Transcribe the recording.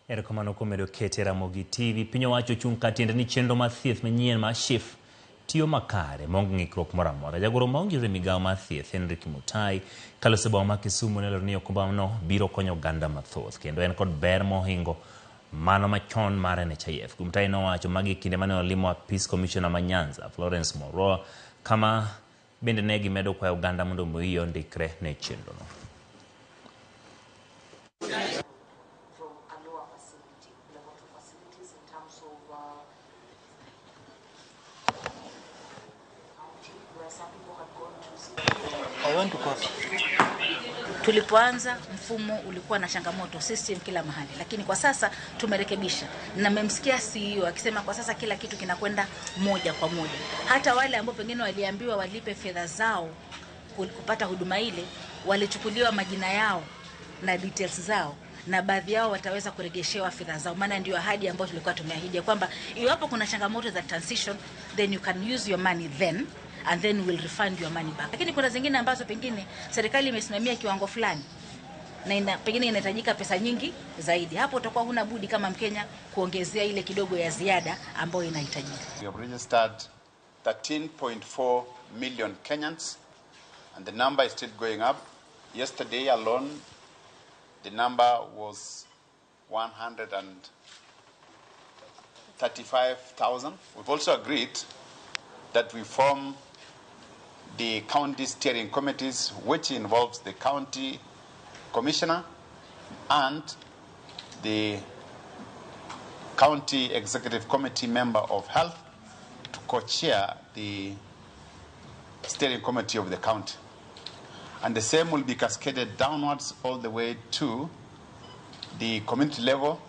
Erokamano kuom medo kete Ramogi TV. Piny owacho chung' katiende ni chenro mar thieth manyien mar SHA tiyo makare maonge ng'ikruok moro amora. Jagoro maonge migawo mar thieth Henry Kimutai kalose boma ma Kisumu nelero ni okumbano biro konyo oganda mathoth kendo en kod ber mohingo mano machon mar NHIF. Kimutai nowacho magi kinde mane olimo apis commissioner ma Nyanza Florence Moroa kama bende ne gimedo kwayo oganda mondo omi ondikre ne chenro no. Tulipoanza mfumo ulikuwa na changamoto system kila mahali, lakini kwa sasa tumerekebisha, na mmemsikia CEO akisema kwa sasa kila kitu kinakwenda moja kwa moja. Hata wale ambao pengine waliambiwa walipe fedha zao kupata huduma ile, walichukuliwa majina yao na details zao, na baadhi yao wataweza kurejeshewa fedha zao. Maana ndio ahadi ambayo tulikuwa tumeahidi kwamba iwapo kuna changamoto za transition, then you can use your money then and then we'll refund your money back. Lakini kuna zingine ambazo pengine serikali imesimamia kiwango fulani na pengine inahitajika pesa nyingi zaidi. Hapo utakuwa huna budi kama Mkenya kuongezea ile kidogo ya ziada ambayo inahitajika. We have registered 13.4 million Kenyans and the number is still going up. Yesterday alone the number was 135,000. We've also agreed that we form the county steering committees, which involves the county commissioner and the county executive committee member of health to co-chair the steering committee of the county. And the same will be cascaded downwards all the way to the community level